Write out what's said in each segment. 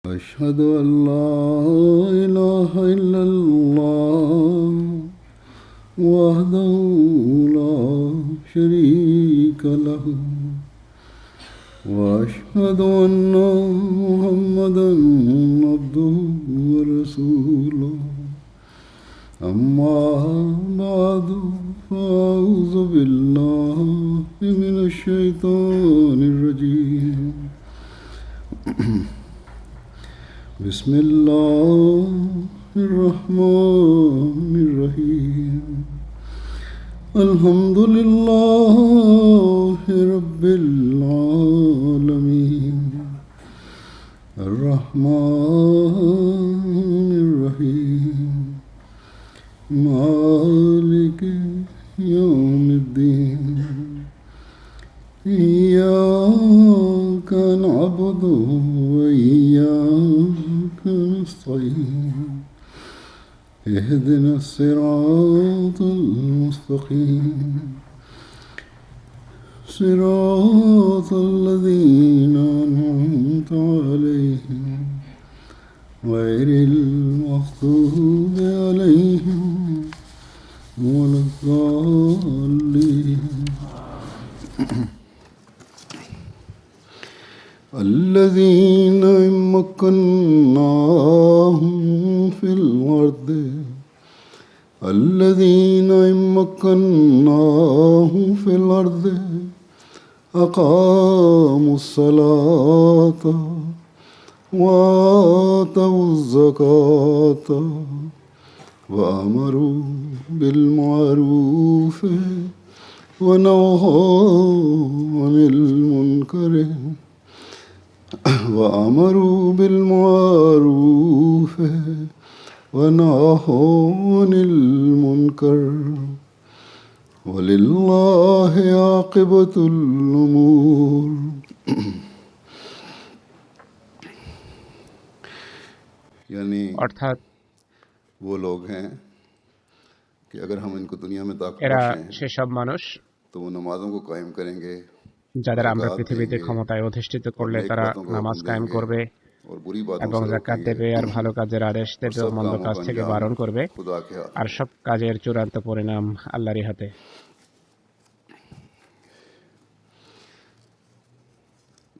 أشهد أن لا إله إلا الله وحده لا شريك له وأشهد أن محمدا عبده ورسوله أما بعد فأعوذ بالله من الشيطان الرجيم بسم الله الرحمن الرحيم الحمد لله رب العالمين الرحمن الرحيم مالك يوم الدين إياك نعبد وإياك نستعين اهدنا الصراط المستقيم صراط الذين أنعمت عليهم غير المغضوب عليهم ولا الضالين الذين مكناهم في الأرض أقاموا الصلاة وآتوا الزكاة وأمروا بالمعروف ونهوا عن المنكر وأمروا بالمعروف ونهوا عن المنكر ولله عاقبة الأمور यानी অর্থাৎ वो लोग हैं कि अगर हम इनको दुनिया में ताकत এরা बख्शें সেসব মানুষ तो वो नमाजों को कायम करेंगे, যাদের আমরা ज़कात পৃথিবীতে देंगे ক্ষমতায় অধিষ্ঠিত और করলে नेक তারা बातों को নামাজ हुक्म কায়েম देंगे করবে और बुरी बातों এবং से যাকাত रोकेंगे দেবে আর ভালো কাজের আদেশ और দেবে ও सब মন্দ कामों কাজ का থেকে अंजाम বারণ করবে खुदा के हाथ আর में। সব কাজের চূড়ান্ত পরিণাম আল্লাহরই হাতে।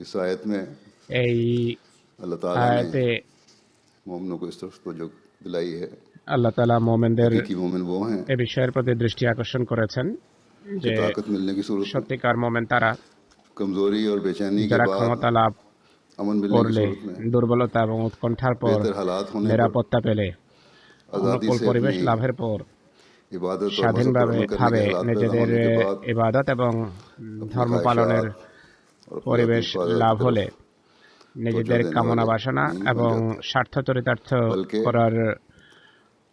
इस आयत में এই अल्लाह ताला ने আয়াতে मोमिनों को इस तरफ तवज्जो दिलाई है। আল্লাহ তাআলা মুমিনদের हकीकी मोमिन वो हैं এই বিষয়ের প্রতি দৃষ্টি আকর্ষণ করেছেন कि যে ताकत मिलने की सूरत में, সত্যিকার মুমিন তারা कमजोरी और बेचैनी के যারা बाद, ক্ষমতা লাভ अमन मिलने की করলে सूरत में, দুর্বলতা এবং উৎকণ্ঠার পর बेहतर हालात होने पर, নিরাপত্তা পেলে आज़ादी অনুকূল से পরিবেশ अपनी লাভের পর इबादत और मसहब पर স্বাধীনভাবে अमल करने के ভাবে हालात पैदा নিজেদের होने के बाद, ইবাদত এবং अपनी ধর্ম পালনের ख्वाहिशात और अपनी পরিবেশ हिफाजत লাভ की तरफ হলে নিজেদের देने কামনা वाले বাসনা नहीं बन এবং जाते, স্বার্থ চরিতার্থ बल्कि করার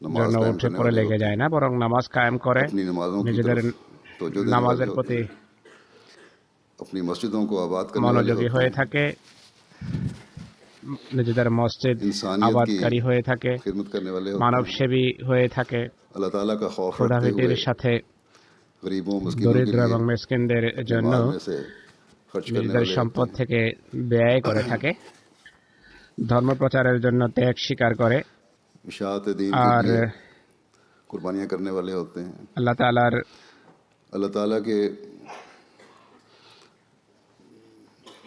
नमाज জন্য कायम উঠে करने পড়ে वाले লেগে होते যায় हैं, না, বরং নামাজ কায়েম করে अपनी नमाजों की নিজেদের तरफ तवज्जो देने वाले নামাজের होते প্রতি हैं, अपनी मस्जिदों को आबाद करने वाले মনোযোগী होते হয়ে हैं, থাকে, নিজেদের মসজিদ इंसानियत की আবাদকারী হয়ে থাকে, खिदमत करने वाले होते মানব हैं, সেবী হয়ে থাকে, अल्लाह ताला का खौफ रखते ক্ষুধাভীতির हुए সাথে गरीबों मिस्किनों के দরিদ্র लिए এবং মিসকিনদের अपने জন্য माल में से खर्च करने নিজেদের वाले होते সম্পদ हैं, থেকে ব্যয় করে থাকে, ধর্ম প্রচারের জন্য ত্যাগ স্বীকার করে इशाअत दीन আর के लिए कुर्बानियाँ करने वाले होते हैं। আল্লাহ তাআলার अल्लाह ताला के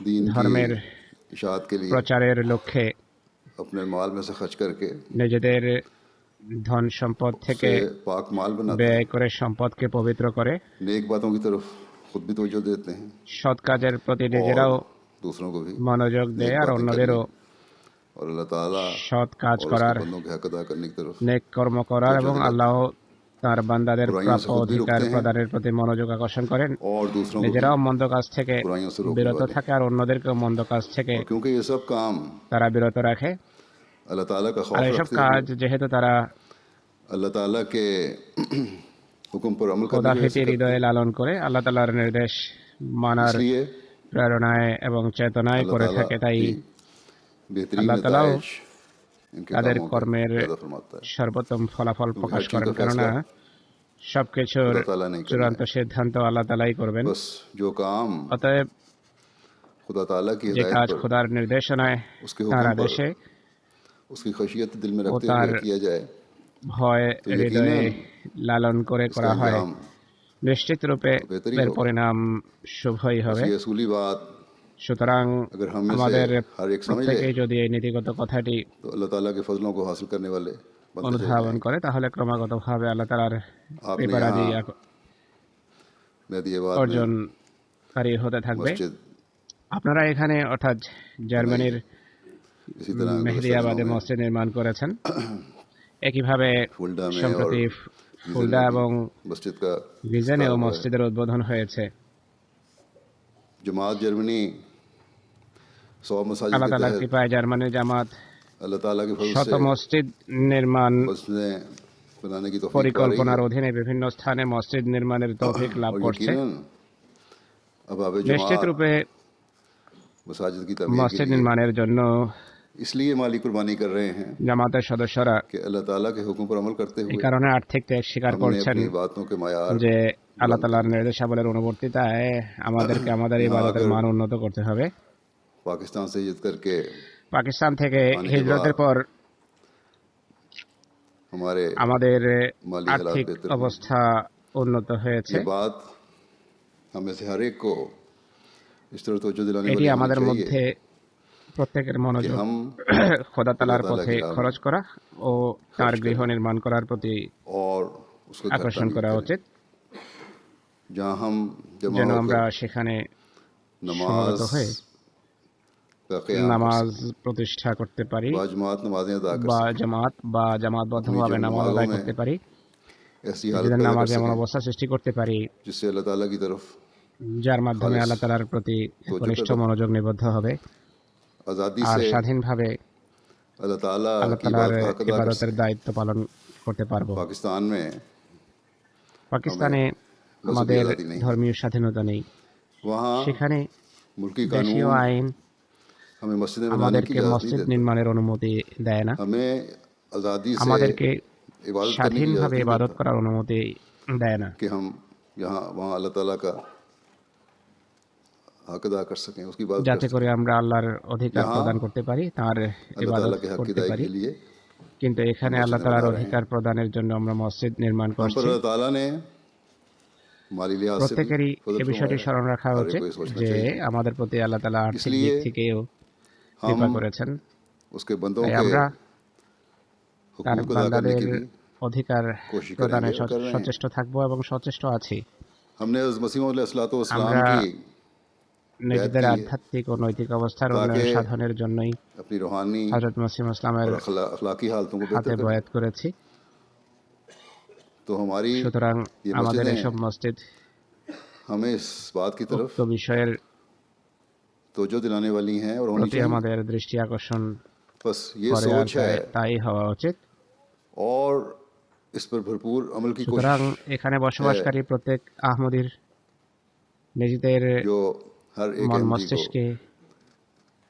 दीन की ধর্মের इशाअत के लिए প্রচারের লক্ষ্যে अपने माल में से खर्च करके নিজেদের ধন সম্পদ থেকে उसे पाक माल बनाते हैं, ব্যয় করে সম্পদকে পবিত্র করে, नेक बातों की तरफ खुद भी तवज्जो देते हैं সৎ কাজের প্রতি और নিজেরাও दूसरों को भी মনোযোগ नेक দেয় আর बातें অন্যদেরও करने और अल्लाह ताला সৎ কাজ और उसके করার, बंदों के हक अदा करने की तरफ নেক কর্ম করার এবং আল্লাহ তার বান্দাদের बुराइयों से প্রাপ্য खुद भी অধিকার रुकते हैं প্রদানের প্রতি মনোযোগ আকর্ষণ করেন, और दूसरों को भी নিজেরাও মন্দ কাজ থেকে बुराइयों से रोकने বিরত वाले। থাকে আর অন্যদেরকেও মন্দ কাজ থেকে और क्योंकि ये सब काम তারা বিরত রাখে। अल्लाह ताला का আর खौफ এইসব रखते কাজ हुए যেহেতু তারা अल्लाह ताला के हुक्म पर अमल करने की वजह খোদাভীতি से करते হৃদয়ে লালন করে আল্লাহ তাআলার নির্দেশ हैं, মানার इसलिए প্রেরণায় এবং চেতনায় अल्लाह করে ताला থাকে, তাই की बेहतरीन अल्लाह तालाও नताइज इनके তাদের कामों के কর্মের पैदा फरमाता है। সর্বোত্তম ফলাফল क्योंकि প্রকাশ हर चीज করেন, का কেননা फैसला সবকিছুর खुदा ताला नहीं करना চূড়ান্ত है, সিদ্ধান্ত আল্লাহ তাআলাই করবেন। बस जो काम অতএব खुदा ताला की যে हिदायत কাজ पर খোদার নির্দেশনায় उसके তার हुक्म पर আদেশে उसकी खशियत दिल में ও रखते তার हुए किया जाए ভয় तो হৃদয়ে यकीनन লালন করে इसका করা হয়, अंजाम নিশ্চিত রূপে बेहतर ही এর होगा। পরিণাম শুভই बस হবে। ये असूली बात সুতরাং अगर हम में से আমাদের हर एक समझ ले প্রত্যেকেই যদি এই নীতিগত কথাটি तो अल्लाह ताला के फजलों को हासिल करने वाले बनते चले অনুধাবন जाएंगे। করে, তাহলে ক্রমাগতভাবে আল্লাহ তাআলার आपने কৃপারাজি यहाँ मेहदीबाद में অর্জনকারী হতে থাকবে। मस्जिद আপনারা এখানে অর্থাৎ জার্মানির इसी तरह गुज़श्ता दिनों মেহেদিয়াবাদে में মসজিদ নির্মাণ করেছেন। একইভাবে फुल्डा में और সম্প্রতি गीजन ফুলদা में भी এবং मस्जिद का গিজেনেও इफ्तिताह हुआ है। মসজিদের উদ্বোধন হয়েছে। जमात जर्मनी 100 मसाजिद আল্লাহ के তাআলার तहत কৃপায় জার্মানির জামাত अल्लाह ताला के फजल শত से মসজিদ নির্মাণ मस्जिदें बनाने की तौफीक पा रही পরিকল্পনার है অধীনে বিভিন্ন স্থানে মসজিদ নির্মাণের তৌফিক লাভ और করছে। यकीनन अब आबे নিশ্চিত जमात রূপে मसाजिद की तमीर के মসজিদ लिए নির্মাণের জন্য इसलिए माली कुर्बानी कर रहे हैं জামাতের সদস্যরা कि अल्लाह ताला के हुक्म पर अमल करते এই हुए কারণে আর্থিক ত্যাগ স্বীকার हमने করছেন अपनी बातों के मायार যে আল্লাহ बुलंद তাআলার करने। নির্দেশাবলীর অনুবর্তিতায় আমাদেরকে আমাদের ইবাদতের মান উন্নত করতে হবে। पाकिस्तान से हिजरत करके পাকিস্তান থেকে आने के হিজরতের बाद পর हमारे আমাদের माली हालात আর্থিক बेहतर हुए। অবস্থা उन्नत হয়েছে। ये बात हमें से हर एक को इस तरह तवज्जो दिलाने এটি वाली होनी আমাদের चाहिए মধ্যে প্রত্যেকের कि মনোযোগ हम খোদা তাআলার আল্লাহ তাআলা পথে की राह में খরচ করা ও তার গৃহ করেं। নির্মাণ করার প্রতি और उसको घर আকর্ষণ तामीर করা करें উচিত, जहाँ हम जमा যেন আমরা होकर সেখানে नमाज সমবেত হয়ে का क़याम कर নামাজ सकें, প্রতিষ্ঠা করতে পারি बाजमात नमाजें अदा कर বা सकें, জামাতবদ্ধভাবে अपनी जो নামাজ नमाजों আদায় में করতে পারি, ऐसी हालत নিজেদের पैदा कर নামাজে এমন सकें অবস্থা সৃষ্টি করতে পারি जिससे अल्लाह ताला की तरफ যার মাধ্যমে खालिस আল্লাহ তাআলার প্রতি तो ঘনিষ্ঠ जो মনোযোগ নিবদ্ধ হবে आज़ादी আর से স্বাধীনভাবে अल्लाह ताला আল্লাহ की তাআলার बात का हक अदा कर ইবাদতের सकें। দায়িত্ব পালন করতে পারবো। पाकिस्तान में পাকিস্তানে मजहबी আমাদের आज़ादी नहीं है, ধর্মীয় স্বাধীনতা নেই, वहाँ সেখানে मुल्की দেশীয় कानून আইন हमें मस्जिदें बनाने की আমাদেরকে इजाज़त नहीं মসজিদ देता, নির্মাণের অনুমতি দেয় না, हमें आज़ादी से আমাদেরকে इबादत करने की इजाज़त স্বাধীনভাবে नहीं ইবাদত देता করার অনুমতি দেয় না, कि हम यहाँ वहाँ अल्लाह ताला का हक अदा कर सकें, उसकी इबादत कर যাতে सकें। করে আমরা আল্লাহর অধিকার यहाँ প্রদান করতে পারি, তার अल्लाह ইবাদত ताला के हक की করতে अदायगी পারি। के लिए কিন্তু এখানে हम আল্লাহ मस्जिदें তাআলার बना रहे हैं। অধিকার প্রদানের জন্য আমরা মসজিদ নির্মাণ हम पर করছি। अल्लाह ताला ने माली लिहाज से भी প্রত্যেকেরই फजल এই বিষয়টি फरमाया স্মরণ है, রাখা हर एक উচিত को ये सोचना যে चाहिए। আমাদের প্রতি আল্লাহ তাআলা আর্থিক इसलिए দিক থেকেও কৃপা हम করেছেন। उसके बंदों তাই के আমরা তার हुकूक अदा करने বান্দাদের की भी অধিকার कोशिश প্রদানে करेंगे और कर रहे हैं। সচেষ্ট থাকবো এবং সচেষ্ট আছি। हमने हज़रत मसीह मौऊद अलैहिस्सलाम আমরা की নিজেদের की है আধ্যাত্মিক ও নৈতিক অবস্থার ताकि উন্নয়ন সাধনের জন্যই अपनी रूहानी হযরত মসিহ ইসলামের और अखलाकी हालतों को হাতে बेहतर करें। বয়াত করেছি। तो हमारी সুতরাং ये আমাদের मस्जिदें এসব মসজিদ हमें इस बात की तरफ উক্ত বিষয়ের तवज्जो दिलाने वाली हैं और होनी প্রতি चाहिए। আমাদের দৃষ্টি আকর্ষণ बस ये করে, আর सोच है তাই হওয়া উচিত। और इस पर भरपूर अमल की সুতরাং कोशिश এখানে বসবাসকারী প্রত্যেক আহমদীর নিজেদের जो हर एक মন अहमदी को মস্তিষ্কে এই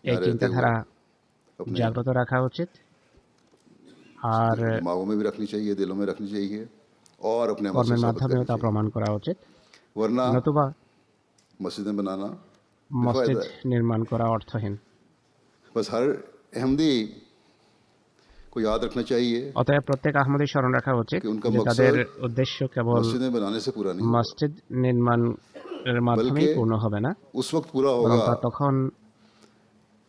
यहाँ रहते চিন্তাধারা हुए अपने জাগ্রত রাখা উচিত আর दिमागों में भी रखनी चाहिए, दिलों में रखनी चाहिए और अपने अमल से কর্মের साबित মাধ্যমেও करनी তা चाहिए। প্রমাণ করা উচিত। वरना নতুবা मस्जिदें बनाना মসজিদ बेफायदा है। নির্মাণ করা অর্থহীন। बस हर अहमदी को याद रखना चाहिए অতএব প্রত্যেক আহমদী স্মরণ রাখা উচিত कि उनका যে তাদের मकसद উদ্দেশ্য কেবল मस्जिदें बनाने से पूरा नहीं होगा, মসজিদ নির্মাণের মাধ্যমেই बल्कि পূর্ণ হবে না, उस वक्त पूरा বরং होगा তা তখন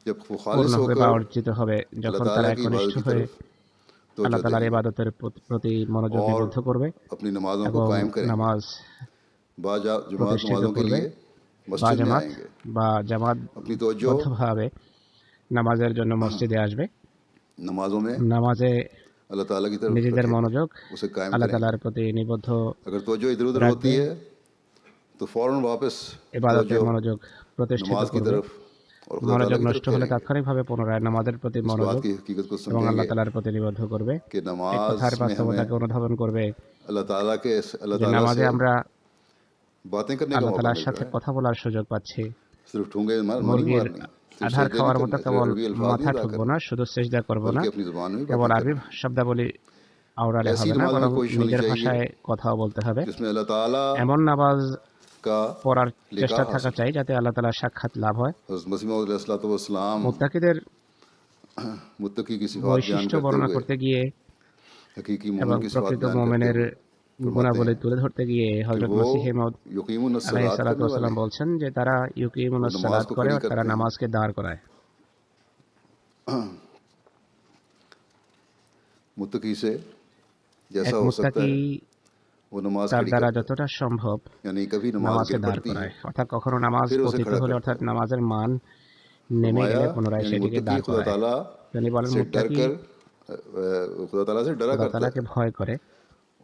जब वो পূর্ণ खालिस হবে বা होकर অর্জিত হবে अल्लाह যখন ताला তারা की একনিষ্ঠ इबादत की হয়ে तरफ আল্লাহ तवज्जो তাআলার देंगे ইবাদতের প্রতি মনোযোগ और নিবদ্ধ করবে अपनी नमाजों को এবং कायम करेंगे। নামাজ जमात প্রতিষ্ঠিত नमाजों के করবে लिए বা मस्जिद में জামাত आएंगे, বা জামাত अपनी तवज्जो বদ্ধভাবে নামাজের জন্য মসজিদে আসবে, नमाजों में নামাজে अल्लाह ताला की तरफ নিজেদের रखेंगे, মনোযোগ उसे कायम আল্লাহ करेंगे। তাআলার প্রতি নিবদ্ধ अगर तवज्जो इधर उधर रख होती दे, है तो फौरन वापस ইবাদতের तवज्जो মনোযোগ প্রতিষ্ঠিত नमाज की করবে। तरफ और खुदा ताला মনোযোগ की नष्ट तरफ হলে फेरेंगे। তাৎক্ষণিকভাবে পুনরায় নামাজের প্রতি इस बात মনোযোগ की हकीकत को এবং আল্লাহ समझेंगे তাআলার প্রতি নিবদ্ধ করবে। कि এই नमाज কথার में বাস্তবতাকে हमें অনুধাবন করবে अल्लाह যে নামাজে से আমরা बातें करने का আল্লাহ मौका তাআলার मिल সাথে रहा है। কথা বলার সুযোগ পাচ্ছি। सिर्फ ठूंगे नहीं মুরগির मारनी, सिर्फ আধার सजदे খাওয়ার नहीं মতো करने, কেবল सिर्फ अरबी अल्फाज মাথা नहीं अदा ঠুকবো करने, না, শুধু সিজদা করবো না, बल्कि अपनी जुबान में भी কেবল बातें আরবি करनी, শব্দাবলী আওড়ালে ऐसी হবে না, नमाज में বরং कोशिश होनी নিজের चाहिए ভাষায় কথাও বলতে হবে। जिसमें अल्लाह ताला এমন নামাজ का পড়ার लिखा চেষ্টা থাকা हासिल। चाই যাতে আল্লাহ তাআলার সাক্ষাৎ লাভ হয়। हज़रत मसीह मौऊद अलैहिस्सलाम মুত্তাকিদের मुत्तकी की सिफात बयान বৈশিষ্ট্য करते বর্ণনা हुए করতে গিয়ে हकीकी এবং मोमिन की सिफात প্রকৃত बयान करते মোমেনের हुए फरमाते গুণাবলী हैं তুলে ধরতে গিয়ে कि হযরত वो মসিহে মাউদ यकीमुन আলাইহিস सलात সালাতু करने ওয়াস वाले সালাম हैं, বলছেন যে তারা वो ইউকিমুনাস नमाज সালাত को করে खड़ी আর তারা करते हैं। নামাজকে দাঁড় করায়। मुत्तकी से जैसा এক हो सकता মুত্তাকি है वो नमाज তার खड़ी দ্বারা करता है, যতটা সম্ভব यानी कभी नमाज নামাজকে गिर দাঁড় पड़ती है করায়, অর্থাৎ কখনো নামাজ फिर उसे পতিত खड़ा হলে करता অর্থাৎ है। নামাজের মান নেমে फरमाया গেলে পুনরায় यानी সেটিকে मुत्तकी দাঁড় खुदा করায়। ताला তিনি বলেন से डर মুত্তাকি कर खुदा ताला से डरा খোদা करता তাআলাকে है ভয় করে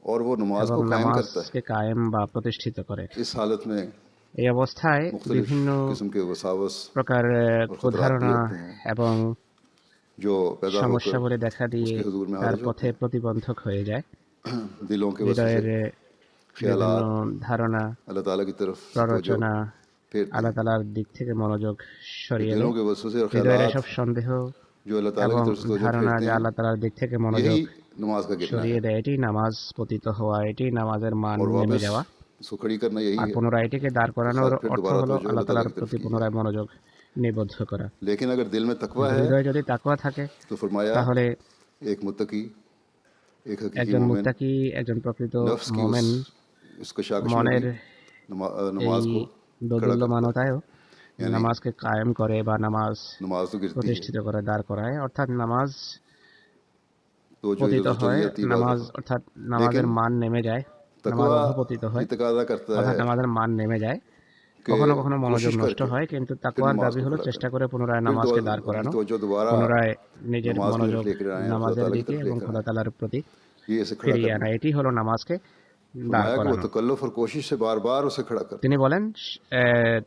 और वो नमाज এবং को कायम करता নামাজকে কায়েম বা প্রতিষ্ঠিত করে। है। इस हालत में এই অবস্থায় मुख्तलिफ বিভিন্ন किस्म के वसावस প্রকার और खतरात भी কুধারণা होते हैं এবং जो पैदा होकर সমস্যাবলী দেখা দিয়ে उसके हुजूर में তার हाजिर होते পথে প্রতিবন্ধক হয়ে যায়। हैं। दिलों के वसवसे, হৃদয়ের বিভিন্ন ख्यालात ধারণা, अल्लाह ताला की तरफ से तवज्जो প্ররোচনা फेरते আল্লাহ हैं। তাআলার দিক থেকে মনোযোগ ये সরিয়ে दिलों দেয়। के वसवसे और হৃদয়ের ख्यालात এসব সন্দেহ जो अल्लाह ताला এবং की तरफ से तवज्जो ধারণা फेरते যা हैं, আল্লাহ তাআলার দিক থেকে यही মনোযোগ नमाज का गिरना সরিয়ে है। দেয়, এটি নামাজ পতিত হওয়া, এটি নামাজের মান और নেমে वापस যাওয়া। उसको खड़ी करना यही আর है। পুনরায় এটিকে দাঁড় করানোর फिर অর্থ दोबारा হলো तवज्जो আল্লাহ अल्लाह ताला তাআলার की तरफ প্রতি की পুনরায় মনোযোগ নিবদ্ধ করা। लेकिन अगर दिल में तकवा কিন্তু है হৃদয়ে যদি তাকওয়া থাকে तो फरमाया তাহলে एक मुत्तकी एक हकीकी একজন मोमिन মুত্তাকি, একজন প্রকৃত नफ्स की মোমেন उस कशाकश में মনের भी এই नमाज को खड़ा करता है। দোদুল্যমানতায়ও यानी নামাজকে কায়েম করে বা নামাজ नमाज तो गिरती है প্রতিষ্ঠিত করে দাঁড় করায়, অর্থাৎ নামাজ तो जो পতিত इधर হয়, चली जाती है নামাজ बात, অর্থাৎ নামাজের लेकिन মান নেমে যায়, নামাজ तकवा অধপতিত ये হয়, तकाजा करता অর্থাৎ है নামাজের মান নেমে যায়। कि কখনো কখনো মনোযোগ कोशिश নষ্ট करके হয়, কিন্তু फिर তাকওয়ার नमाज দাবি को হলো खड़ा চেষ্টা करें, করে পুনরায় फिर নামাজকে দাঁড় अपनी করানো, तवज्जो दोबारा পুনরায় নিজের नमाज की तरफ মনোযোগ लेकर आए और खुदा নামাজের ताला की দিকে तरफ এবং लेकर খোদা आए। তাআলার প্রতি ये इसे खड़ा ফিরিয়ে करना আনা, এটি হলো নামাজকে দাঁড় फरमाया कि वो করানো। तकल्लुफ और कोशिश से बार बार उसे खड़ा करता তিনি বলেন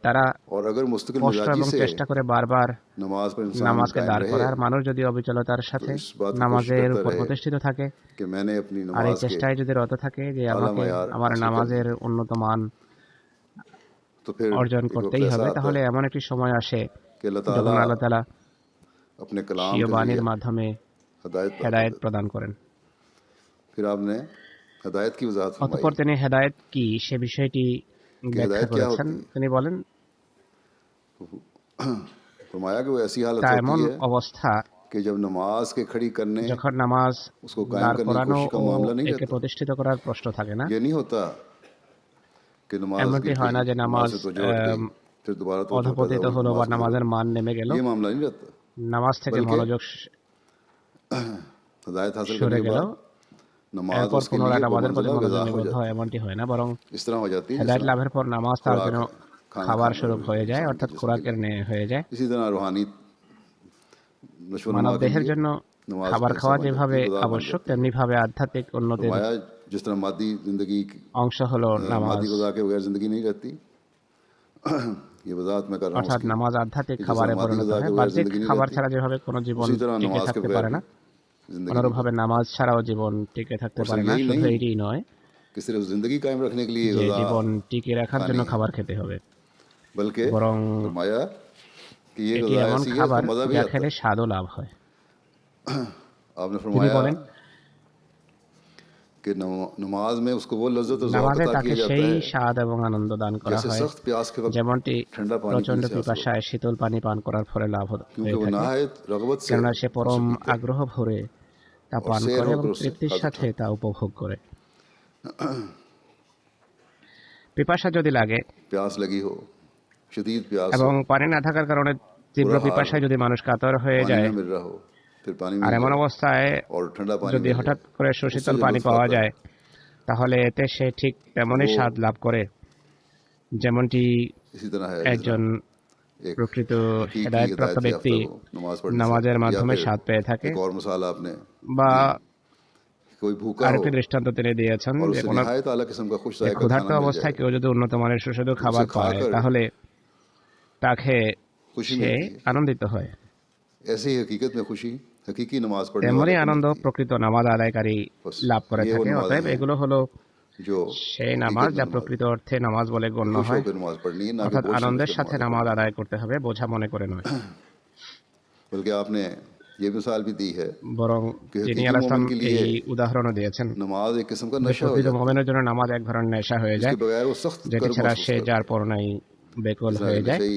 তারা है। और अगर मुस्तकिल কষ্ট मिजाजी এবং से চেষ্টা করে বারবার नमाज पर इंसान নামাজকে कायम দাঁড় रहे করার, মানুষ যদি অবিচলতার तो সাথে इस बात की कोशिश নামাজের करता উপর रहे প্রতিষ্ঠিত থাকে कि मैंने अपनी আর এই नमाज के চেষ্টায় যদি রত থাকে যে आला আমাকে मयार আমার हासिल करना নামাজের है, উন্নত মান तो फिर অর্জন एक वक्त করতেই ऐसा হবে, आता তাহলে है এমন একটি সময় আসে कि अल्लाह যখন ताला আল্লাহ তাআলা अपने कलाम স্বীয় के বাণীর जरिए মাধ্যমে हदायत अता হেদায়েত करता প্রদান করেন। है। फिर आपने हदायत की वजाहत फरमाई অতঃপর তিনি হেদায়েত কি সে বিষয়টি कि ব্যাখ্যা हदायत क्या করেছেন। होती है। তিনি বলেন फरमाया कि वो ऐसी हालत তা होती এমন है অবস্থা कि जब नमाज के खड़ी करने যখন নামাজ उसको कायम দাঁড় करने की করানো कोशिश का ও मामला नहीं একে रहता। প্রতিষ্ঠিত করার প্রশ্ন থাকে না। ये नहीं होता कि नमाज এমনটি गिर হয় गई, না যে नमाज নামাজ से तो हट गई, फिर दोबारा तो पैदा অধপতিত हुई, হলো বা नमाज को खड़ा নামাজের মান নেমে कर। গেল, ये मामला नहीं रहता। নামাজ থেকে बल्कि মনোযোগ हदायत हासिल সরে करने के গেল, बाद नमाज এরপর उसके পুনরায় लिए নামাজের প্রতি मंजिला মনোযোগ गज़ा हो নিবদ্ধ जाती হয়, এমনটি হয় না, বরং है। इस तरह हो जाती है হেদায়েত जिस লাভের পর নামাজ তার खुराक জন্য है, खाना খাবার खाने স্বরূপ वाले হয়ে যায়, इंसान के অর্থাৎ जिस्म के খোরাকের लिए। ন্যায় হয়ে যায়। इसी तरह रूहानी नशोनुमा মানব के দেহের लिए জন্য नमाज খাবার का हिस्सा খাওয়া बन যেভাবে जाती है, गज़ा बन আবশ্যক, जाती है। তেমনি ভাবে আধ্যাত্মিক উন্নতির फरमाया जिस तरह मादी जिंदगी অংশ হলো নামাজ, मादी गज़ा के बगैर जिंदगी नहीं रहती। ये वजाहत मैं कर रहा हूँ অর্থাৎ उसकी নামাজ আধ্যাত্মিক कि जिस খাবারে तरह मादी পরিণত गज़ा হয়। के बगैर বাহ্যিক जिंदगी नहीं খাবার रहती, ছাড়া যেভাবে কোনো জীবন उसी तरह টিকে नमाज के থাকতে बगैर পারে भी না, जिंदगी नहीं অনুরূপভাবে रहती। নামাজ ছাড়াও জীবন টিকে থাকতে और পারে सिर्फ না। यही শুধু नहीं এটি নয় कि सिर्फ जिंदगी कायम रखने के लिए যে गज़ा জীবন টিকে রাখার জন্য खानी है, খাবার খেতে হবে, बल्कि বরং फरमाया कि ये এটি गज़ा এমন ऐसी है খাবার इसका मज़ा भी যা आता খেলে है। স্বাদও লাভ হয়। आपने তিনি फरमाया বলেন कि नमाज में उसको वो लज्जत और ज़ौक़ নামাজে अता তাকে किया जाता সেই है স্বাদ এবং আনন্দ দান করা जैसे হয় सख्त प्यास के वक्त যেমনটি ठंडा पानी প্রচন্ড पीने से हासिल होता পিপাসায় শীতল পানি পান করার ফলে লাভ है, क्योंकि হয়ে वो থাকে, नहायत रग़बत से কেননা সে পরম उसे पीता है আগ্রহ ভরে তা और পান सैर করে এবং होकर उससे তৃপ্তির हद সাথে उठाता তা উপভোগ করে। পিপাসা যদি লাগে है। प्यास लगी हो, शदीद प्यास এবং हो, পানি না থাকার কারণে তীব্র बुरा हाल পিপাসায় हो, যদি মানুষ কাতর হয়ে पानी যায়, न मिल रहा हो, फिर पानी আর मिल এমন जाए অবস্থায় और ठंडा पानी যদি मिल হঠাৎ जाए, করে उससे সুশীতল जो পানি लुत्फ পাওয়া आता है যায়, তাহলে এতে সে ঠিক তেমনই वो স্বাদ লাভ করে যেমনটি इसी तरह है একজন जिस एक প্রকৃত हकीकी হেদায়েতপ্রাপ্ত हिदायत ব্যক্তি याफ्ता को नमाज पढ़ने से। নামাজের या মাধ্যমে फिर স্বাদ পেয়ে থাকে। एक और मिसाल आपने বা कोई भूखा हो আরেকটি দৃষ্টান্ত তিনি দিয়েছেন और যে उसे কোনো निहायत आला किस्म का खुश जायका ক্ষুধার্ত खाना मिल অবস্থায় जाए কেউ যদি উন্নত মানের সুস্বাদু तो খাবার उसे পায় खाकर তাহলে তা খেয়ে खुशी সে मिलती है। আনন্দিত হয়। ऐसी ही हकीकत में खुशी हकीकी नमाज पढ़ने তেমনি वाले को আনন্দ मिलती है। প্রকৃত নামাজ আদায়কারী बस লাভ করে ये वो থাকে। नमाजें অতএব हैं এগুলো হলো जो সেই নামাজ हकीकत যা में नमाज প্রকৃত অর্থে নামাজ বলে গণ্য खुश হয়, होकर नमाज पढ़नी है, ना कि অর্থাৎ बोझ আনন্দের समझकर সাথে नमाज নামাজ पढ़नी আদায় করতে হবে, বোঝা মনে করে নয়। है। बल्कि आपने ये मिसाल भी दी है বরং कि যিনি हकीकी আলাইহিস मोमिन के এই लिए উদাহরণও দিয়েছেন नमाज एक किस्म का যে नशा हो প্রকৃত जाता है, মুমিনের জন্য নামাজ এক ধরনের নেশা হয়ে যায়, इसके बगैर वो सख्त যেটি कर्ब ছাড়া महसूस সে करता যার है। পরনাই বেকল जिस तरह হয়ে যায়। नशई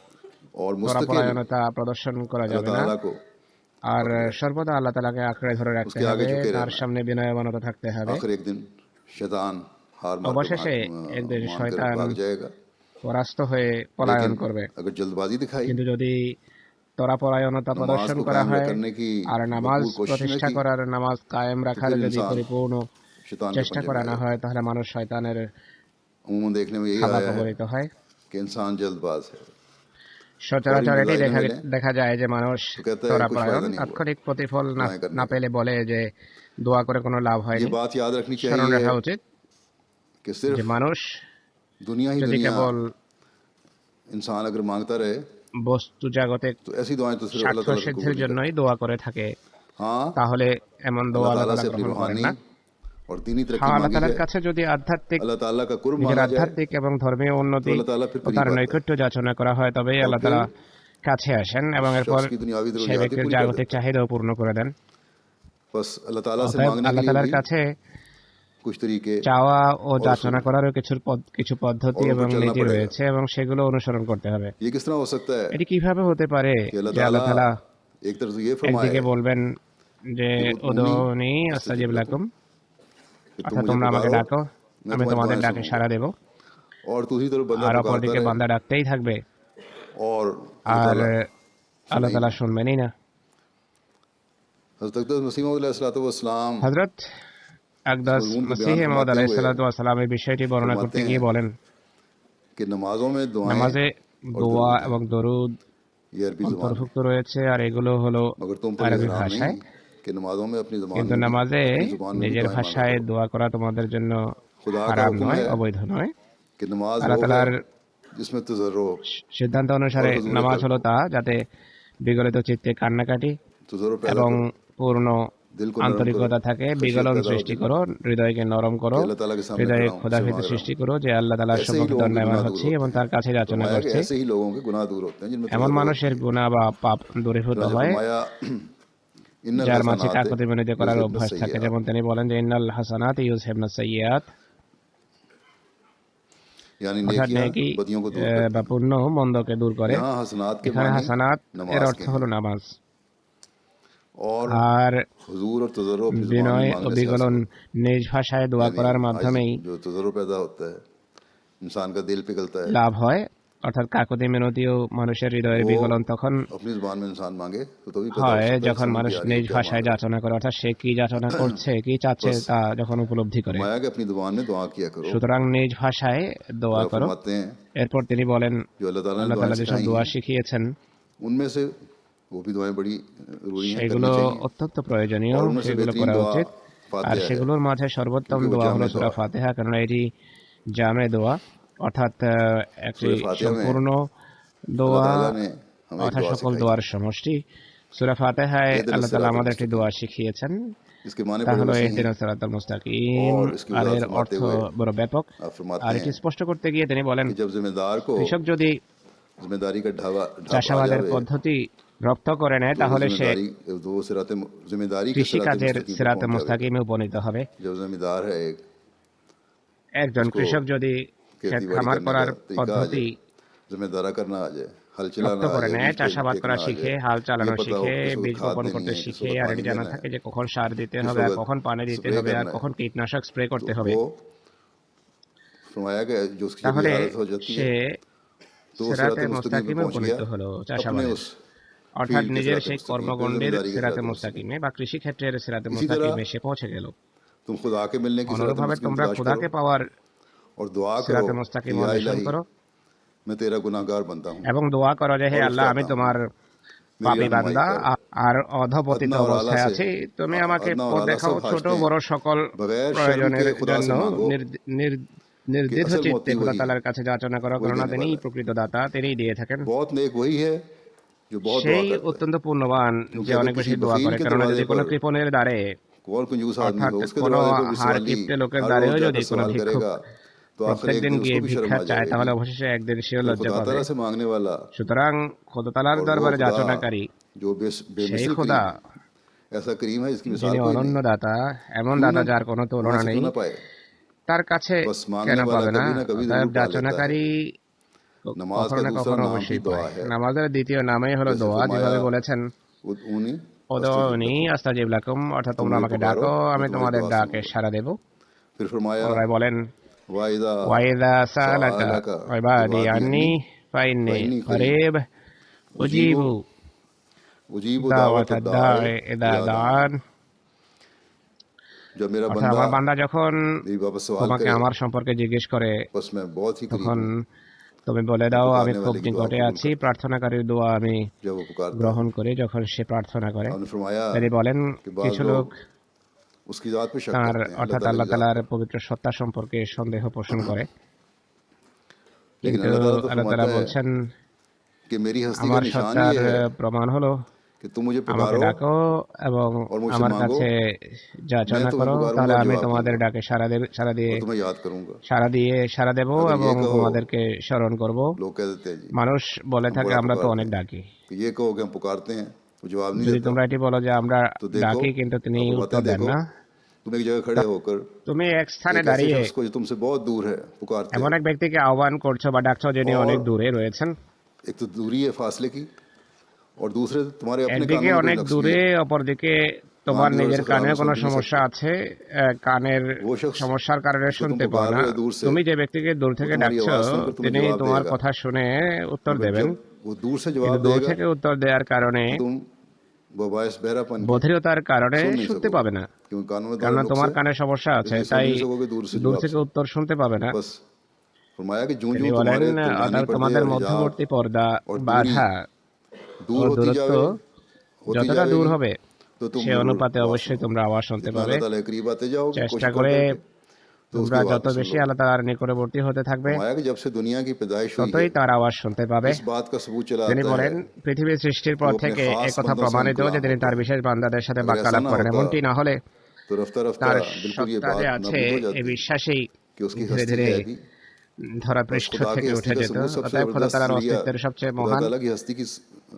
और मुस्तकिल ত্বরাপরায়ণতা প্রদর্শন করা अल्लाह যাবে না। ताला को আর पकड़े, সর্বদা আল্লাহ তাআলাকে আঁকড়ে ধরে রাখতে उसके आगे হবে, झुके তার रहना है। সামনে বিনয়মানত থাকতে হবে। आखिर एक दिन शैतान हार मार कर অবশেষে একদিন मान कर শয়তান भाग जाएगा। পরাস্ত হয়ে পলায়ন लेकिन করবে। अगर जल्दबाजी दिखाई, কিন্তু যদি ত্বরাপরায়ণতা नमाज প্রদর্শন को করা कायम হয় करने की আর নামাজ भरपूर कोशिश न প্রতিষ্ঠা की, করার, নামাজ কায়েম तो রাখার फिर যদি इंसान পরিপূর্ণ शैतान के চেষ্টা पंजे में করা आ না जाता হয়, है। তাহলে মানুষ শয়তানের अमूमन देखने में यही থাবা आया है কবলিত হয়। कि इंसान जल्दबाज है, फौरी সচরাচর এটি नतीजा न দেখা मिले দেখা যায় যে মানুষ तो कहता है कुछ ত্বরাপরায়ণ, फायदा नहीं हुआ তাৎক্ষণিক প্রতিফল না दुआएं करने না का। পেলে বলে যে দোয়া করে কোনো লাভ ये হয়নি। बात याद रखनी স্মরণ चाहिए রাখা উচিত कि যে सिर्फ মানুষ दुनिया ही যদি दुनिया কেবল इंसान अगर मांगता रहे বস্তু জাগতিক तो ऐसी दुआएं तो सिर्फ अल्लाह স্বার্থ ताला সিদ্ধির कबूल नहीं জন্যই करता। দোয়া করে থাকে, हाँ, তাহলে এমন দোয়া अल्लाह আল্লাহ ताला তাআলা से अपनी গ্রহণ করেন रूहानी না। और दीनी तरक्की হ্যাঁ, আল্লাহ मांगी তাআলার जाए, কাছে যদি আধ্যাত্মিক अल्लाह ताला का कुर्ब নিজের मांगा जाए, আধ্যাত্মিক এবং ধর্মীয় तो উন্নতি अल्लाह ताला फिर ও তার करीब आता है নৈকট্য যাচনা করা হয়, তবেই और আল্লাহ फिर তাআলা কাছে আসেন उस এবং এরপর शख्स की दुनियावी সেই जरूरियात ही ব্যক্তির पूरी कर জাগতিক देता है। চাহিদাও পূর্ণ করে দেন। बस अल्लाह ताला से অতএব मांगने के আল্লাহ लिए তাআলার भी কাছে कुछ तरीके চাওয়া ও और যাচনা उसूल করারও কিছু পদ্ধতি और उन এবং पर चलना নীতি पड़ेगा। রয়েছে এবং সেগুলো অনুসরণ করতে হবে। ये किस तरह हो सकता है এটি কিভাবে হতে পারে कि अल्लाह যে আল্লাহ ताला তাআলা एक तरफ से ये फरमाए একদিকে বলবেন যে कि उदऊनी উদউনি अस्तजिब আস্তাজিব लकुम, লাকুম, कि तुम অর্থাৎ मुझे তোমরা আমাকে पुकारो, ডাকো, मैं আমি तुम्हारी তোমাদের दुआएं ডাকে सुनूंगा। সাড়া দেব। और दूसरी तरफ बंदा আর पुकारता অপরদিকে रहे বান্দা ডাকতেই থাকবে और अल्लाह আর ताला আল্লাহ सुने ही তাআলা ना। শুনবেনই না। हज़रत अक़दस मसीह मौऊद अलैहिस्सलाम হযরত इस আকদাস मज़मून को মসিহ बयान মাউদ फरमाते हुए আলাইহিসসালাতু ওয়াসসালাম এই বিষয়টি বর্ণনা করতে फरमाते গিয়ে हैं বলেন, कि नमाजों में दुआएं নামাজে और দোয়া दरूद এবং हैं, দরুদ ये अरबी ज़ुबान में, অন্তর্ভুক্ত रয়েছে আর এগুলো হলো मगर तुम पर আরবি एहराम ভাষায়। नहीं कि नमाजों में अपनी ज़बान কিন্তু में भी নামাজে अपनी ज़ुबान में भी নিজের दुआएं मांगा ভাষায় करो। দোয়া করা তোমাদের জন্য खुदा का হারাম हुक्म নয়, है অবৈধ নয়। कि नमाज আল্লাহ वो है তাআলার जिसमें तजर्रो সিদ্ধান্ত और অনুসারে हुजूर নামাজ कल्ब হলো हो। তা যাতে বিগলিত চিত্তে কান্নাকাটি तजर्रो पैदा এবং करो, পূর্ণ दिल को नरम करो, আন্তরিকতা থাকে। खशियत বিগলন पैदा हो সৃষ্টি दिल করো, में হৃদয়কে নরম कि করো, अल्लाह ताला के सामने হৃদয়ে खड़ा हूँ, उससे ক্ষুধাভীতি मांग रहा সৃষ্টি हूँ। করো যে আল্লাহ তাআলার ऐसे ही সম্মুখে लोगों के দণ্ডায়মান गुनाह दूर হচ্ছি এবং होते তার हैं। কাছে যাচনা फरमाया कि করছি। ऐसे ही लोगों के गुनाह दूर होते हैं जिनमें এমন तजर्रो মানুষের होती है। গুনাহ বা পাপ দূরীভূত चुनांचे হয় फरमाया इन्नल যার মাঝে हसनात কাকুতি মিনতি করার युज़हिबन অভ্যাস থাকে। सय्यिआत, যেমন তিনি বলেন যে ইন্নাল হাসানাত ইউযহিবনা সাইয়্যাত, यानी অর্থাৎ नेकियां নেকি बदियों को दूर करती বা हैं। পুণ্য মন্দকে দূর করে। यहाँ हसनात के এখানে मानी হাসানাত এর नमाज অর্থ के হলো हैं নামাজ, और আর हुजूर और तजर्रो अपनी जुबान में বিনয় ও मांगने से हासिल বিগলন होता নিজ ভাষায় है। দোয়া यानी করার आज মাধ্যমেই जो तजर्रो पैदा होता है, इंसान का दिल पिघलता है, লাভ হয়। অর্থাৎ কাকুতি মিনতি ও মানুষের হৃদয়ের वो বিগলন তখন अपनी जुबान में इंसान मांगे तो तभी पैदा हो হয় सकता है যখন समझ মানুষ भी आ रही हो নিজ क्या ভাষায় मांग रहा যাচনা করে, অর্থাৎ সে কি যাচনা করছে, কি চাচ্ছে बस তা যখন উপলব্ধি করে। फरमाया कि अपनी जुबान में दुआ किया करो। সুতরাং নিজ ভাষায় দোয়া और করো। फरमाते हैं এরপর তিনি বলেন, जो अल्लाह ताला ने আল্লাহ दुआएं তাআলা যেসব सिखाई দোয়া हैं শিখিয়েছেন उनमें से वो भी दुआएं बड़ी जरूरी हैं, সেগুলো करनी चाहिए। অত্যন্ত প্রয়োজনীয়, और उनमें से সেগুলো बेहतरीन করা दुआ উচিত। আর फातिहा है সেগুলোর মাঝে সর্বোত্তম क्योंकि वो দোয়া হলো जामे সূরা दुआ है। ফাতিহা, কারণ এটি জামে দোয়া, অর্থাৎ একটি सूरह फातिहा में সম্পূর্ণ अल्लाह দোয়া, ताला ने हमें एक অর্থাৎ दुआ সকল सिखाई দোয়ার সমষ্টি। সূরা ফাতিহায় इहदिना আল্লাহ তাআলা सिरातल আমাদের একটি मुस्तकीम, দোয়া শিখিয়েছেন, इसके माने তা बड़े হলো वसी हैं ইহদিনাস সিরাতাল মুস্তাকিম। और इसकी আর वजाहत এর फरमाते অর্থ हुए বড় ব্যাপক। आप फरमाते আর এটি हैं স্পষ্ট করতে গিয়ে তিনি বলেন, कि जब जिम्मेदार को কৃষক যদি जिम्मेदारी का ढाबा ढाबा आ চাষাবাদের जावे পদ্ধতি রপ্ত করে নেয় तो वो তাহলে সে जिम्मेदारी के কৃষি सिराते কাজের मुस्तकीम पर সিরাতে पहुंच जाएगा। মুস্তাকিমে উপনীত হবে। जब जिम्मेदार है एक একজন उसको কৃষক যদি ক্ষেত खेती बाड़ी খামার करने করার का तरीका आ পদ্ধতি जाए, जिम्मेदारा करना आ जाए, हल রপ্ত चलाना आ করে जाए, নেয়, बीज চাষাবাদ করা फेंकना आ শিখে, जाए, হাল ये চালানো पता हो শিখে, किस বীজ वक्त खाद বপন देनी করতে है, किस শিখে, वक्त আর पानी এটি জানা देना থাকে है, যে কখন সার দিতে किस হবে, আর वक्त কখন पानी দিতে स्प्रे হবে, আর करना है, কখন কীটনাশক স্প্রে तो করতে হবে। वो फरमाया कि जो उसकी जब ये তাহলে हालत हो जाती সে है तो वो সিরাতে सिराते मुस्तकीम पे মুস্তাকিমে पहुंच गया উপনীত হলো अपने চাষাবাদের, उस অর্থাৎ फील्ड के নিজের सिराते সেই मुस्तकीम पे, কর্মগণ্ডের जिम्मेदारी के সিরাতে सिराते मुस्तकीम। মুস্তাকিমে বা কৃষিক্ষেত্রের সিরাতে इसी तरह মুস্তাকিমে সে পৌঁছে গেল। तुम खुदा के मिलने की सिराते অনুরূপভাবে मुस्तकीम তোমরা तलाश খোদাকে करो পাওয়ার और दुआ करो সিরাতে कि মুস্তাকিম या অন্বেষণ इलाही করো मैं तेरा गुनाहगार बनता हूँ এবং দোয়া করো যে হে और আল্লাহ, আমি उकताता हूँ, তোমার मेरी পাপী रहनुमाई বান্দা कर। আর অধপতিত अदना और आला অবস্থায় से আছি, তুমি আমাকে अदना और পথ आला দেখাও। सब ছোট हाजतें বড় সকল बगैर शर्म প্রয়োজনের के खुदा জন্য से मांगो कि নির্দ্বিধ असल চিত্তে मोती খোদা वही है, তাআলার কাছে যাচনা করো, वही কেননা देने তিনিই वाला है। প্রকৃত দাতা, তিনিই দিয়ে থাকেন। बहुत नेक वही है जो बहुत दुआ সেই करता है, অত্যন্ত পুণ্যবান क्योंकि যে अगर অনেক বেশি किसी দোয়া बखील করে, के কেননা যদি दरवाजे কোনো पर কৃপণের দ্বারে, कौन कंजूस आदमी অর্থাৎ हो उसके কোনো दरवाजे पर भी হাড় सवाली কিপ্টে লোকের हर দ্বারেও रोज যদি जाकर কোনো सवाल ভিক্ষুক करेगा तो आखिर एक প্রত্যেকদিন दिन গিয়ে उसको भी शर्म ভিক্ষা आ চায়, তাহলে जाएगी। অবশেষে একদিন সেও तो লজ্জা खुदा পাবে। ताला से मांगने वाला সুতরাং খোদা তাআলার और वो দরবারে खुदा যাচনাকারী जो সেই बेमिसल খোদা, करीम है, ऐसा करीम है जिसकी मिसाल যিনি कोई অনন্য नहीं, দাতা, এমন क्यों দাতা ना যার কোনো वहां তুলনা से নেই, क्यों ना पाए। তার কাছে बस কেন मांगने वाला পাবে না? कभी ना कभी অতএব जरूर पा लेता है। যাচনাকারী नमाज কখনো का না दूसरा কখনো नाम भी অবশ্যই दुआ পায়। है। নামাজের দ্বিতীয় নামই হলো जैसे দোয়া, फरमाया যেভাবে বলেছেন उदऊनी अस्तजिब উদউনি लकुम, আস্তাজিব লাকুম, অর্থাৎ तुम তোমরা मुझे আমাকে पुकारो ডাকো, मैं আমি तुम्हारी তোমাদের दुआ ডাকে सुनूंगा। সাড়া দেব। फिर फरमाया পুনরায় বলেন वाइदा ওয়াইদা সালাকা सालका ইবাদি इबादी আন্নি अन्नी ফাইন্নি फइन्नी करीब করিব उजीबु উজিবু उजीबु दावत দাওয়াতাদ दाए দাঈ ইযা इज़ा दान। দাআন। जब मेरा অর্থাৎ बंदा আমার বান্দা যখন मेरी वापस सवाल তোমাকে करे আমার সম্পর্কে জিজ্ঞেস করে, बस मैं बहुत ही करीब তখন हूँ, তুমি বলে मैं দাও আমি पुकारने খুব वाले की दुआ নিকটে कबूल আছি, करता हूँ। প্রার্থনাকারীর দোয়া আমি जब वो पुकारता है গ্রহণ করি যখন সে প্রার্থনা করে। आपने फरमाया তিনি বলেন कि बाज़ কিছু लोग লোক उसकी ज़ात पे शक তার करते हैं, अल्लाह অর্থাৎ ताला আল্লাহ की ज़ात তাআলার पर, পবিত্র সত্তা সম্পর্কে সন্দেহ পোষণ করে, लेकिन কিন্তু अल्लाह ताला तो আল্লাহ फरमाता তাআলা है বলছেন कि मेरी हस्ती का আমার निशान সত্তার ये है প্রমাণ হলো कि तुम मुझे আমাকে पुकारो ডাকো এবং और मुझसे আমার मांगो, কাছে मैं যাচনা तुम्हें করো, पुकारूंगा তাহলে और আমি जवाब তোমাদের दूंगा ডাকে और तुम्हें याद करूंगा। সাড়া দেব अगर ये এবং कहो, তোমাদেরকে স্মরণ করব। लोग कह देते हैं जी মানুষ বলে हम থাকে बड़ा আমরা তো पुकारते অনেক हैं, ডাকি। कि ये कहो कि हम पुकारते हैं वो जवाब नहीं যদি देता, তোমরা এটি বলো যে আমরা तो देखो ডাকি কিন্তু তিনি आप फरमाते উত্তর हैं দেন देखो না, तुम एक जगह खड़े होकर তুমি এক স্থানে एक ऐसे দাঁড়িয়ে शख्स को जो तुमसे बहुत दूर है पुकारते এমন हो, এক ব্যক্তিকে আহ্বান করছো বা ডাকছো যিনি और অনেক দূরে রয়েছেন। एक तो दूरी है फासले की और दूसरे तुम्हारे अपने একদিকে कानों में कोई অনেक नक्स भी দূরে, है, অপরদিকে कान তোমার भी थोड़े নিজের से खराब কানেও है, কোনো सुन भी नहीं সমস্যা सकते, আছে, কানের वो शख्स সমস্যার কারণে जिसको तुम শুনতে পাও पुकार না। रहे हो दूर से তুমি যে ব্যক্তিকে দূর वो থেকে तुम्हारी ডাকছো आवाज़ सुनकर तुम्हें তিনি जवाब তোমার देगा, কথা शुনে উত্তর मगर দেবেন, जब वो दूर से কিন্তু जवाब দূর देगा থেকে উত্তর দেওয়ার কারণে तो तुम बबाइस बहरापन के বধিরতার কারণে सुन नहीं শুনতে सकोगे, পাবে না, क्योंकि कानों में तुम्हारे কেননা नुक्स তোমার है, কানে समस्या আছে, इसलिए सुन তাই भी नहीं सकोगे दूर से দূর जवाब থেকে से। উত্তর শুনতে পাবে না। बस फरमाया कि जूं তিনি जूं বলেন तुम्हारे दरमियानी অর্থাৎ पर्दे তোমাদের और हिजाब মধ্যবর্তী পর্দা और दूरी বাধা ও दूर দূরত্ব होती যতটা দূর जाएगी হবে तो तुम সে जरूर অনুপাতে आवाज অবশ্যই सुनोगे। তোমরা আওয়াজ শুনতে जितना পাবে। अल्लाह ताला के करीब आते जाओगे চেষ্টা कोशिश कर করে करके तो তোমরা उसकी आवाज যত भी सुन বেশি लोगे। আল্লাহ তাআলার নিকটবর্তী হতে থাকবে फरमाया कि जब से दुनिया की पैदाइश हुई ততই है তার আওয়াজ শুনতে পাবে। इस बात का सबूत चला তিনি आता है বলেন পৃথিবীর সৃষ্টির कि পর वो अपने থেকে खास একথা बंदों से প্রমাণিত हम যে कलाम তিনি होता তার है। বিশেষ বান্দাদের সাথে अगर ऐसा বাক্যালাপ ना করেন। होता এমনটি না হলে तो रफ्ता रफ्ता তার बिल्कुल ये সত্তা যে बात আছে नाबूद हो এই जाती বিশ্বাসেই कि उसकी ধীরে हस्ती ধীরে है भी। ধরা बस পৃষ্ঠ खुदा की থেকে हस्ती উঠে का যেত। सबूत सबसे অতএব খোদা ज़बरदस्त তাআলার जरिया, অস্তিত্বের সবচেয়ে खुदा মহান ताला की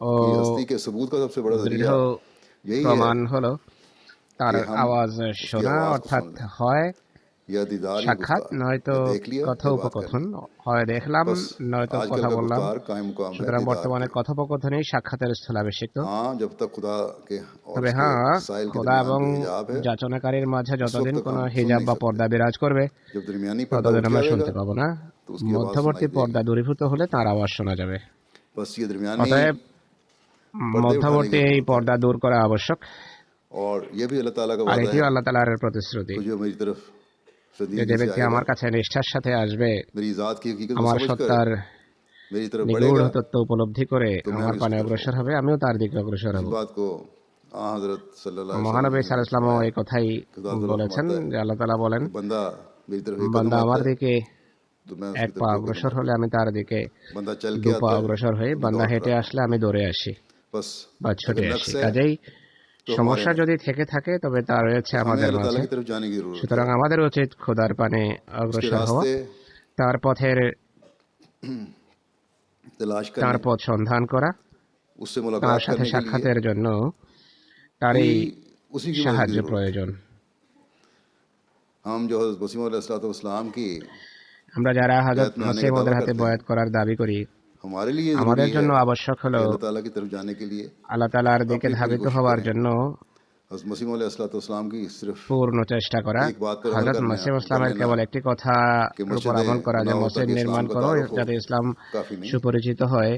ও हस्ती के सबूत का सबसे बड़ा দৃঢ় जरिया यही है প্রমাণ হলো তার कि हम আওয়াজ उसकी শোনা, आवाज़ को অর্থাৎ सुन लें, হয় या दीदार या সাক্ষাৎ, गुफ्तार, নয়তো या देख लिया या बात कर কথোপকথন, ली। হয় দেখলাম बस নয়তো आजकल কথা का বললাম। गुफ्तार कायम मुकाम है সুতরাং दीदार বর্তমানে पे। কথোপকথনই সাক্ষাতের স্থলাভিষিক্ত। हाँ जब तक खुदा के और তবে उसके হ্যাঁ, साइल के খোদা दरमियान এবং जो हिजाब है যাচনাকারীর মাঝে उस वक्त যতদিন तक কোনো हम सुन হিজাব नहीं বা सकते। পর্দা বিরাজ করবে जब दरमियानी पर्दा ততদিন उठ আমরা जाएगा শুনতে पाবো না। तो उसकी आवाज़ মধ্যবর্তী सुनाई পর্দা देगी। দূরীভূত হলে তার আওয়াজ শোনা যাবে। बस ये दरमियानी অতএব पर्दे उठाने মধ্যবর্তী की এই जरूरत है পর্দা দূর করা আবশ্যক, और ये भी अल्लाह ताला का আর वादा এটিও है আল্লাহ তাআলার প্রতিশ্রুতি तो जो मेरी तरफ যে सदीकी যে से ব্যক্তি आएगा আমার কাছে নিষ্ঠার সাথে আসবে, मेरी ज़ात की हकीकत को আমার समझ कर সত্তার मेरी तरफ নিগূঢ় बढ़ेगा তত্ত্ব উপলব্ধি করে तो मैं আমার भी পানে उसकी तरफ অগ্রসর होगा। হবে, আমিও তার দিকে অগ্রসর इस হব। बात को हज़रत सल्लल्लाहु अलैहि মহানবী वसल्लम ने সাল্লাল্লাহু আলাইহি ওয়াসাল্লাম फरमाया এই কথাই खुदा ताला বলেছেন फरमाता है যে আল্লাহ তাআলা বলেন, कि बंदा मेरी तरफ एक कदम বান্দা आता আমার है দিকে तो मैं এক उसकी পা तरफ दो कदम অগ্রসর आता হলে আমি তার দিকে हूँ। बंदा चल के দু পা आता है অগ্রসর হই, तो मैं বান্দা दौड़ कर হেঁটে आता আসলে আমি দৌড়ে আসি हूँ। बस বা अगर ছুটে नक्स আসি। है কাজেই तो हमारे সমস্যা में যদি থেকে থাকে তবে তা রয়েছে तो हमें আমাদের अल्लाह ताला মাঝে। की तरफ जाने की ज़रूरत সুতরাং है। আমাদের উচিত খোদার পানে उसके অগ্রসর হওয়া, रास्ते তার পথের तलाश তার करने, পথ সন্ধান করা, उससे তার मुलाकात সাথে करने के लिए সাক্ষাতের জন্য তার भी এই उसी की मदद की সাহায্য ज़रूरत है। প্রয়োজন। हम जो हज़रत मसीह अलैहिस्सलाम की আমরা যারা হযরত बैत में आने মসিহ का মওউদের दावा হাতে करते বয়াত हैं করার দাবি করি, हमारे लिए ज़रूरी আমাদের है জন্য আবশ্যক कि হলো अल्लाह ताला की तरफ जाने के लिए আল্লাহ তাআলার দিকে अपनी पूरी ধাবিত कोशिश হওয়ার करें। জন্য हज़रत मसीह अलैहिस्सलाम की सिर्फ পূর্ণ চেষ্টা করা। एक बात पर अमल হযরত মসিহ कर ইসলামের लेना কেবল একটি কথার कि উপর मस्जिद আমল করা যে बना हो মসজিদ ताकि নির্মাণ इस्लाम का করো तारुफ हो যাতে ইসলাম काफ़ी नहीं, সুপরিচিত হয়,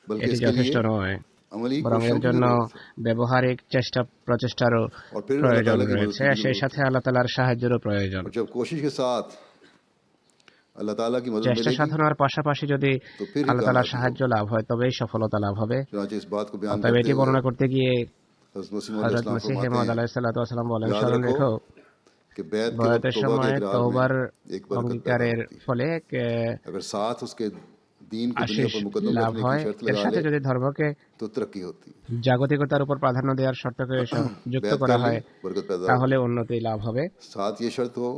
बल्कि এটি इसके যথেষ্ট लिए নয়, अमली বরং कोशिशों এর की জন্য ज़रूरत है ব্যবহারিক প্রচেষ্টারও और फिर अल्लाह প্রয়োজন ताला की मदद রয়েছে, की আর সেই ज़रूरत সাথে है। আল্লাহ তাআলার সাহায্যেরও প্রয়োজন। और जब कोशिश के साथ अल्लाह ताला की मदद চেষ্টা मिलेगी সাধনার পাশাপাশি যদি तो फिर ही আল্লাহ তাআলার कामयाबी সাহায্য होगी। লাভ হয় তবেই সফলতা লাভ হবে। चुनांचे इस बात को बयान অতএব करते এটি हुए বর্ণনা করতে গিয়ে हज़रत मसीह হযরত अलैहिस्सलाम মসিহ फरमाते মাউদ हैं আলাইহিস সালাতু ওয়াস সালাম বলেন, याद স্মরণ रखो রেখো कि बैत के वक्त বয়াতের तौबा के সময় इकरार তওবার में एक बरकत पैदा অঙ্গীকারের होती है। ফলে अगर साथ उसके दीन को दुनिया আশিস पर मुकद्दम লাভ रखने की হয়। शर्त এর लगा সাথে ले যদি ধর্মকে तो तरक्की होती है। জাগতিকতার উপর প্রাধান্য দেওয়ার শর্তকে যুক্ত बैत করা कर ली হয় बरकत पैदा তাহলে होती উন্নতি লাভ হবে। है। साथ ये शर्त हो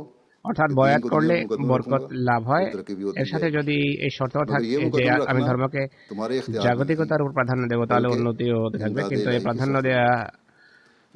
অর্থাৎ कि दीन বয়াত को दुनिया করলে पर मुकद्दम বরকত रखूंगा লাভ तो হয়। तरक्की भी होती এর সাথে जाएगी। যদি এই শর্ত मगर থাকে ये যে मुकद्दम আমি रखना ধর্মকে तुम्हारे इख्तियार में नहीं জাগতিকতার উপর প্রাধান্য দেব তাহলে बल्कि উন্নতিও হতে থাকবে, इमदाद কিন্তু এই इलाही की প্রাধান্য शर्त দেওয়া है।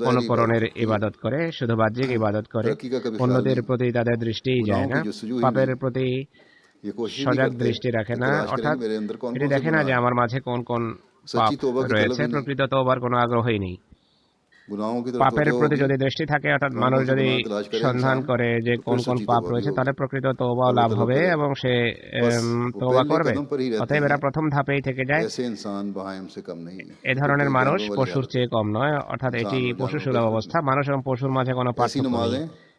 কোনো ज़ाहिरी পরনের इबादत होती है। ইবাদত করে, শুধু বাহ্যিক ইবাদত করে, तरक्की का कभी ख्याल অন্যদের नहीं, প্রতি তাদের দৃষ্টিই যায় गुनाहों না, की जस्तजू ही পাপের नहीं, প্রতি ये कोशिश नहीं সজাগ करते দৃষ্টি রাখে कि না, तलाश करें कि অর্থাৎ मेरे अंदर कौन এটি कौन से দেখে না गुनाह যে हैं। আমার মাঝে কোন কোন পাপ सच्ची तौबा की तलब রয়েছে, ही नहीं, প্রকৃত তওবার কোনো আগ্রহই নেই। गुनाहों की तरफ পাপের तवज्जो প্রতি होगी, যদি দৃষ্টি থাকে, অর্থাৎ कौन মানুষ कौन से যদি गुनाह तलाश करे সন্ধান इंसान, করে যে तो কোন फिर কোন सच्ची পাপ तौबा भी রয়েছে, होगी, তাহলে প্রকৃত তওবাও तौबा লাভ तलब হবে करे। এবং সে बस वो তওবা पहले করবে। कदम पर ही रहते অতএব এরা हैं। প্রথম ধাপেই থেকে যায়। ऐसे इंसान बहाइम से कम नहीं है, এ जो ধরনের कई মানুষ जानवरों वाली পশুর हालत है, চেয়ে কম নয়, অর্থাৎ এটি इंसान और পশু जानवरों का সুলভ फर्क অবস্থা, नहीं। মানুষ এবং পশুর মাঝে কোনো ऐसी পার্থক্য নেই। नमाजें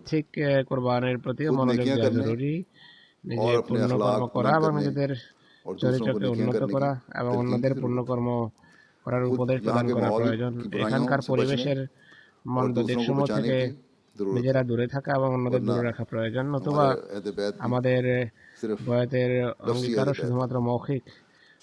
আর্থিক কোরবানির প্রতিও खुद মনোযোগ नेकियां দেওয়া करने জরুরি। নিজে और अपने পুণ্যকর্ম अखलाक করা बुलंद এবং करने নিজেদের और दूसरों को চরিত্রকে नेकियां উন্নত करने की করা এবং तलकीन की অন্যদের ज़रूरत है। পুণ্যকর্ম করার खुद উপদেশ यहाँ প্রদান के করা माहौल প্রয়োজন। की बुराइयों এখানকার से बचने পরিবেশের और মন্দ दूसरों को দিকসমূহ बचाने থেকে की ज़रूरत নিজেরা है, দূরে থাকা এবং অন্যদের वरना দূরে রাখা প্রয়োজন। নতুবা हमारे अहद बैत भी আমাদের सिर्फ বয়াতের लफ्ज़ी अहद অঙ্গীকারও बैत है। শুধুমাত্র মৌখিক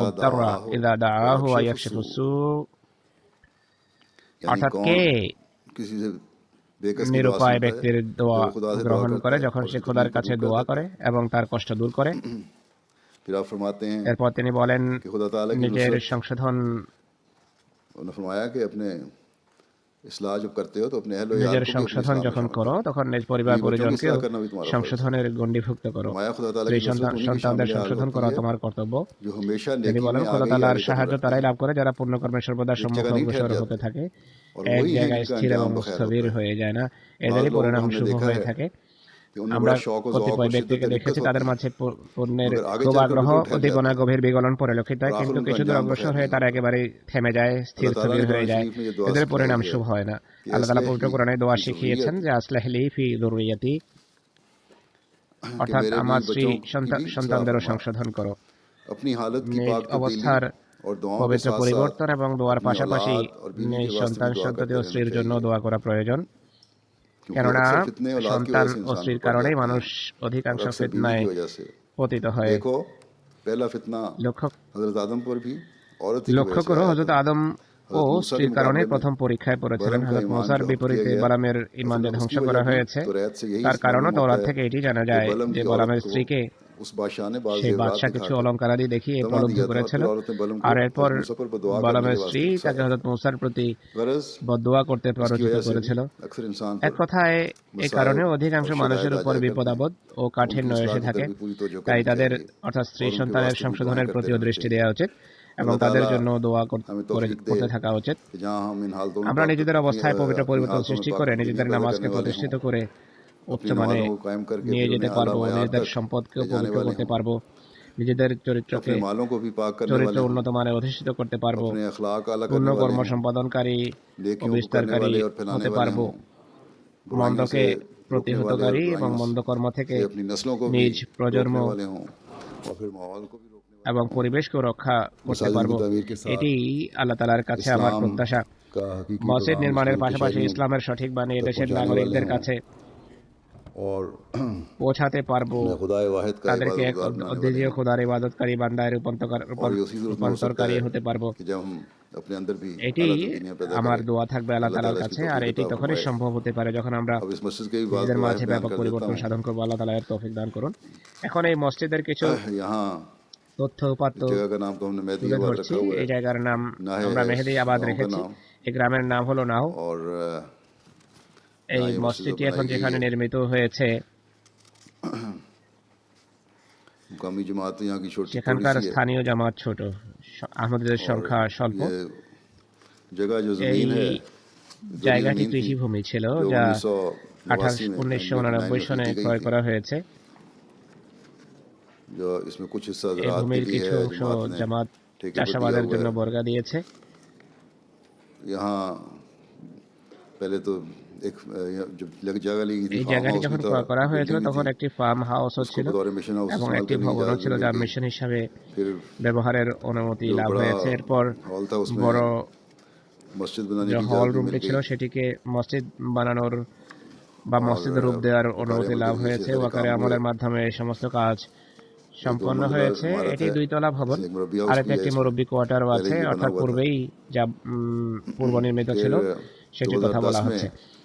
মুদ্দাররা ইযা দাআহু ওয়া ইয়াকশিফু সূ, यानी অর্থাৎ कौन কে किसी से बेकस की दुआ নিরুপায় सुनता है ব্যক্তির जब দোয়া वो खुदा से दुआ গ্রহণ करता করে है যখন और সে उसकी খোদার तकलीफ को কাছে दूर कर দোয়া देता করে এবং তার কষ্ট দূর করে। है। फिर आप फरमाते हैं এরপর তিনি বলেন कि खुदा ताला की নিজের नुसरत, সংশোধন, उन्होंने फरमाया कि अपने इस्लाह जब करते हो तो अपने अहल व याल নিজের को भी अपनी সংশোধন इस्लाह में যখন शामिल করো करो। তখন নিজ পরিবার बीवी बच्चों की পরিজনকেও इस्लाह करना भी तुम्हारा फर्ज है। সংশোধনের গণ্ডিভুক্ত করো। फरमाया खुदा ताला স্ত্রী की नुसरत उन्हीं के সন্তানদের शामिल हाल সংশোধন होती করা है তোমার কর্তব্য। जो हमेशा তিনি नेकी বলেন में খোদা आगे ही তাআলার आगे कदम সাহায্য रखते তারাই हैं, লাভ করে যারা পুণ্যকর্মে সর্বদা एक সম্মুখ जगह नहीं ठहर অগ্রসর হতে जाते থাকে, और এক वही हैं জায়গায় जिनका স্থির এবং अंजाम बखैर স্থবির होता है। হয়ে যায় না, बाज़ এদেরই लोगों को পরিণাম हमने শুভ देखा হয়ে है থাকে। कि उनमें আমরা बड़ा शौक व ज़ौक़ কতিপয় और ব্যক্তিকে शिद्दत দেখেছি दिक्कत তাদের होती है, মাঝে পুণ্যের मगर आगे খুব चलकर আগ্রহ, बिल्कुल ठहर উদ্দীপনা, जाते हैं গভীর বিগলন পরিলক্ষিত और হয়, आखिर কিন্তু उनका কিছুদূর अंजाम অগ্রসর बखैर হয়ে नहीं তারা होता। একেবারেই থেমে যায়, স্থির अल्लाह ताला স্থবির ने হয়ে कुरान যায়। शरीफ में ये दुआ এদের सिखाई পরিণাম है শুভ হয় না। कि আল্লাহ তাআলা असलह পবিত্র ली কোরআনে দোয়া फी শিখিয়েছেন ज़ुर्रियती, যে আসলাহ লি ফি যুররিয়াতি, कि অর্থাৎ मेरे আমার बीवी স্ত্রী बच्चों की भी इस्लाह সন্তানদেরও फरमा, সংশোধন করো। अपनी हालत की নিজ पाक तब्दीली অবস্থার और दुआओं के পবিত্র साथ साथ পরিবর্তন এবং দোয়ার अपनी পাশাপাশি औलाद और बीवी के वास्ते সন্তান भी दुआ সন্ততি करते ও रहना স্ত্রীর জন্য चाहिए, দোয়া করা প্রয়োজন। क्योंकि কেননা अक्सर फितने औलाद की সন্তান वजह से ও इंसान স্ত্রীর को पड़ কারণেই जाते মানুষ हैं, और অধিকাংশ अक्सर बीवी ফিতনায় की वजह से। পতিত হয়। देखो, पहला फितना লক্ষ্য हजरत आदम पर भी औरत ही की वजह লক্ষ্য से করো, आया হযরত था। আদম ও हजरत मूसा के স্ত্রীর কারণে मुकाबले में প্রথম পরীক্ষায় পড়েছিলেন। बलम का হযরত ईमान মুসার जो अब किया বিপরীতে गया, বালামের ইমান असल যে में ধ্বংস उसकी করা वजह भी হয়েছে, तो रैत से यही তার कारणও मालूम होता তাওরাত है থেকে এটি জানা कि যায় बलम যে की औरत বলামের को স্ত্রীকে उस बादशाह ने बाज সেই जेवरात বাদশা কিছু दिखाकर অলঙ্কারাদি দেখিয়ে दमा প্রলুব্ধ दिया था, और করেছিল, फिर औरत ने बलम को আর এরপর हजरत मूसा पर बदुआ करने বলামের के স্ত্রী वास्ते তাকে उकसाया। হযরত মুসার প্রতি गरज বদদুয়া করতে इसकी প্ররোচিত वजह से भी করেছিল। अक्सर इंसान এক पर কথায় এ मसाइब কারণে অধিকাংশ और মানুষের शदायद आ উপর जाया करते বিপদাপদ हैं, ও কাঠিন্য उनकी এসে इसलाह की থাকে। तरफ भी पूरी तवज्जो তাই करनी তাদের चाहिए অর্থাৎ স্ত্রী और उनके সন্তানের वास्ते भी दुआएं সংশোধনের करते প্রতিও रहना দৃষ্টি चाहिए। দেওয়া উচিত এবং अल्लाह তাদের ताला জন্য দোয়া हमें तौफीक दे করতে থাকা উচিত। कि जहाँ हम इन हालतों में আমরা पाक নিজেদের অবস্থায় পবিত্র अपनी পরিবর্তন हालतों में সৃষ্টি पाक করে तब्दीलियाँ নিজেদের पैदा নামাজকে करने वाले हों, প্রতিষ্ঠিত করে अपनी উচ্চমানে नमाजों को कायम करके নিয়ে फिर যেতে उन्हें आला পারবো, मयार নিজেদের तक সম্পদকেও ले जाने পবিত্র वाले করতে हों, পারবো, নিজেদের চরিত্রকে अपने मालों को भी पाक करने চরিত্র वाले हों, উন্নত মানে অধিষ্ঠিত করতে পারবো, अपने अखलाक आला পূর্ণ करने वाले কর্ম हों, সম্পাদনকারী ও नेकियों को करने বিস্তারকারী वाले और फैलाने হতে वाले পারবো, हों, बुराइयों से মন্দকে रोकने वाले और প্রতিহতকারী এবং बुराइयों মন্দ কর্ম থেকে से अपनी नस्लों को भी নিজ প্রজন্ম रोकने वाले हों, और फिर माहौल को भी रोकने वाले এবং हों। পরিবেশকেও রক্ষা করতে मसाजिद की পারবো। तमीर के साथ এটি আল্লাহ তাআলার কাছে আমার इस्लाम প্রত্যাশা। का हकीकी মসজিদ पैगाम নির্মাণের इस्लाम की পাশাপাশি शहरियों ইসলামের সঠিক বাণী तक এদেশের पहुँचाने वाले নাগরিকদের हों কাছে और পৌঁছাতে পারবো, अपने खुदाए वाहिद का তাদেরকে এক इबादतगार बनाने वाले অদ্বিতীয় हों। খোদার ইবাদতকারী বান্দায় और ये उसी सूरत में हो सकता রূপান্তরকারী है হতে পারবো। कि जब हम अपने अंदर भी এটি आला तब्दीलियाँ पैदा আমার करें। দোয়া থাকবে আল্লাহ अल्लाह তাআলার ताला इसकी কাছে, আর तौफीक এটি अता তখনই फरमाए। সম্ভব হতে পারে যখন আমরা अब इस मस्जिद के भी बात নিজেদের को মাঝে बयान ব্যাপক कर देता পরিবর্তন हूँ। সাধন করবো। আল্লাহ তাআলা এর তৌফিক দান করুন। এখন এই মসজিদের কিছু यहाँ তথ্য উপাত্ত इस जगह का नाम तो हमने তুলে मेहदीआबाद ধরছি। रखा हुआ এই है। জায়গার নাম नाहे আমরা है মেহেদি আবাদ गाँव का রেখেছি। नाम, এই গ্রামের নাম হলো নাও। और এই यहाँ ये मस्जिद মসজিদটি बनाई এখন गई যেখানে है। নির্মিত হয়েছে मुकामी जमात यहाँ की छोटी थोड़ी সেখানকার सी है, স্থানীয় জামাত ছোট, আহমদীদের और সংখ্যা স্বল্প। ये जगह जो এই जमीन है জায়গাটি जमीन थी কৃষিভূমি ছিল जो যা 1989 में 1989 সনে खरीदी गई ক্রয় थी, করা হয়েছে। जो इसमें कुछ हिस्सा এই ज़राअत के ভূমির लिए কিছু है, অংশ जमात ने জামাত ठेके पर दिया চাষাবাদের हुआ জন্য है। বর্গা দিয়েছে। यहाँ पहले तो एक जब जगह ली गई थी এই फार्म জায়গাটি हाउस भी যখন था, ক্রয় করা হয়েছিল बिल्डिंग भी তখন थी, একটি ফার্ম হাউসও उसको ছিল बतौर मिशन हाउस এবং इस्तेमाल একটি करने की ভবনও इजाज़त ছিল भी যা मिल गई। মিশন হিসাবে फिर ব্যবহারের অনুমতি जो লাভ बड़ा হয়েছে। এরপর हॉल था उसमें বড় मस्जिद बनाने যে की হল इजाज़त भी मिल রুমটি ছিল गई, সেটিকে মসজিদ বানানোর বা और মসজিদ রূপ দেওয়ার वकार অনুমতি अमल লাভ के जरिए से হয়েছে। सारे ওয়াকারে काम हुए। আমলের মাধ্যমে এই সমস্ত কাজ एक 2 সম্পন্ন मंजिला হয়েছে। इमारत এটি है, 2 তলা ভবন, इसमें एक मुरब्बी আর हाउस এতে भी है, একটি इसमें মুরব্বী কোয়ার্টারও पहले আছে, ही बना অর্থাৎ हुआ था। পূর্বেই যা পূর্ব নির্মিত फिर ছিল সেটির কথা বলা 2010 হচ্ছে। में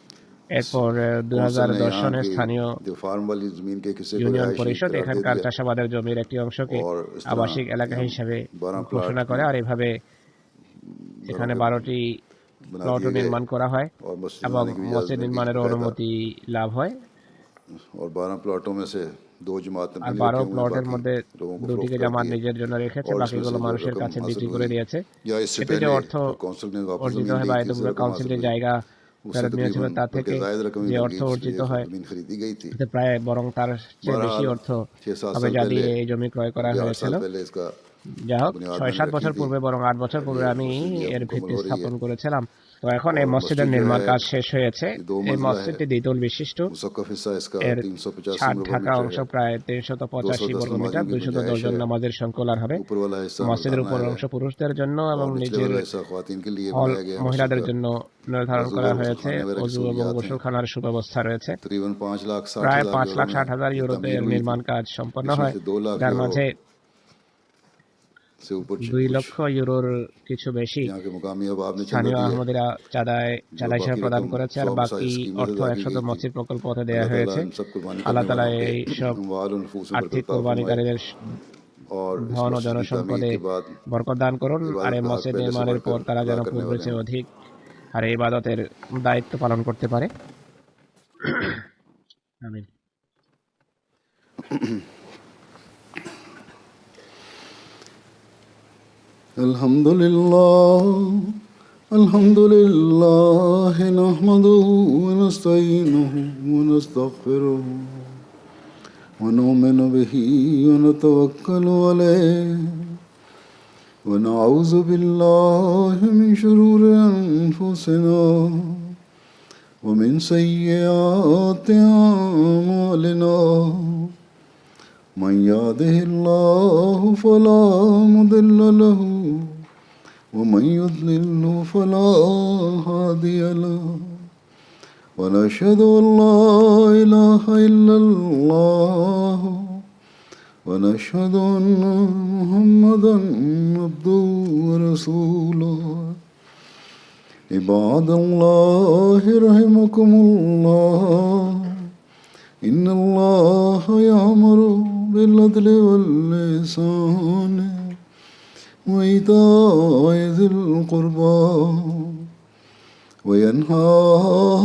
এরপর कौंसिल ने 2010 यहाँ সনে की স্থানীয় जो फार्म वाली ज़मीन के एक हिस्से को ইউনিয়ন रिहायशी পরিষদ करार दे এখানকার दिया, চাষাবাদের জমির একটি অংশকে और इस तरह আবাসিক এলাকা हम হিসেবে 12 ঘোষণা प्लाट করে, আর এভাবে घरों এখানে के 12টি बना প্লটও दिए गए নির্মাণ করা হয় और मस्जिद এবং बनाने की भी इजाज़त মসজিদ मिल गई নির্মাণেরও बाकायदा। অনুমতি লাভ হয়। और 12 प्लाटों में से 2 जमात ने আর अपने लिए 12 रखे हुए हैं, প্লটের बाकी মধ্যে लोगों को 2টিকে फरोख्त कर জামাত दिए, নিজের জন্য রেখেছে, और इसमें বাকিগুলো से जो মানুষের रकम কাছে हासिल বিক্রি हुई করে দিয়েছে। या इससे এতে যে पहले অর্থ जो कौंसिल ने वापस অর্জিত ज़मीन হয় ली বা थी, এতগুলো उससे रकम কাউন্সিল हासिल যে हुई, জায়গা उससे ফেরত নিয়েছিল तकरीबन তার बल्कि থেকে ज़ायद रकम ही যে मिल অর্থ गई जिसमें অর্জিত ये হয় ज़मीन खरीदी गई थी। এতে প্রায় বরং তার চেয়ে বেশি बहरहाल অর্থ 6-7 হবে साल যা पहले দিয়ে এই জমি ক্রয় করা या 8 হয়েছিল। साल पहले इसका যাই হোক, बुनियाद 6-7 मैंने रखी বছর थी, পূর্বে, বরং 8 বছর अब পূর্বে ये আমি प्रोसेस भी अब এর मुकम्मल ভিত্তি हो रही স্থাপন है। করেছিলাম। তো এখন এই और মসজিদের मस्जिद जो নির্মাণ है কাজ শেষ হয়েছে। ये 2 এই मंजिला है, মসজিদটি দ্বিতল বিশিষ্ট। मुसक्कफ हिस्सा इसका এর 385 ছাদ मुरबा ঢাকা मीटर অংশ है, প্রায় 385 210 বর্গমিটার, नमाजियों की 210 गुंजाइश জন है। নামাজের সংকুলান হবে। ऊपर वाला हिस्सा মসজিদের मर्दाना উপর है অংশ পুরুষদের জন্য এবং और निचले নিচের वाला हिस्सा ख्वातीन के लिए হল बनाया गया है। मस्जिद মহিলাদের का জন্য নির্ধারণ वजू করা और হয়েছে। गुसलखाने वगैरह की অজু এবং सहूलियात हैं। গোসলখানার সুব্যবস্থা রয়েছে। तकरीबन 5,60,000 প্রায় यूरो में 5,60,000 ये ইউরোতে तमीर এর हुई নির্মাণ थी, কাজ সম্পন্ন इसमें হয়, से 2 लाख যার यूरो মাঝে से ऊपर 2 कुछ লক্ষ ইউরোর কিছু বেশি यहाँ के मुकामी अहबाब ने चंदा স্থানীয় दिया है, আহমদিরা চাঁদা जो হিসেবে बाकी প্রদান रकम করেছে, আর 100 বাকি मसाजिद स्कीमों से অর্থ अदा की 100 गई थी। মসজিদ প্রকল্পতে দেওয়া अल्लाह ताला হয়েছে। इन सब कुर्बानी আল্লাহ करने তাআলা वालों এই के সব अमवाल और नुफूस में আর্থিক बरकत अता फरमाए, কোরবানিকারীদের और इस ধন ও मस्जिद की तमीर জনসম্পদে के बाद বরকত দান করুন। আর এই इबादत का हक মসজিদ पहले से নির্মাণের পর बढ़कर তারা अदा যেন करने পূর্বের वाले চেয়ে हों। অধিক আর এই ইবাদতের দায়িত্ব পালন করতে পারে। আমিন। الحمد لله نحمده ونستعينه ونستغفره ونؤمن به ونتوكل عليه ونعوذ بالله من شرور أنفسنا ومن سيئات أعمالنا من يهده الله فلا مضل له ومن يضلل فلا هادي له ونشهد أن لا إله إلا الله ونشهد أن محمدا عبده ورسوله عباد الله رحمكم الله إن الله يأمر بالعدل والإحسان وإيتاء ذي القربى وينهى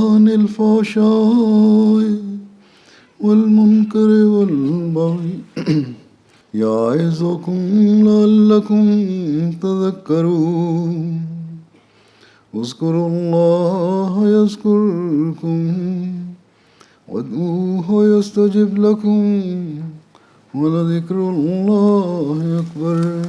عن الفحشاء والمنكر والبغي يعظكم لعلكم تذكرون اذكروا الله يذكركم وادعوه يستجب لكم ولذكر الله أكبر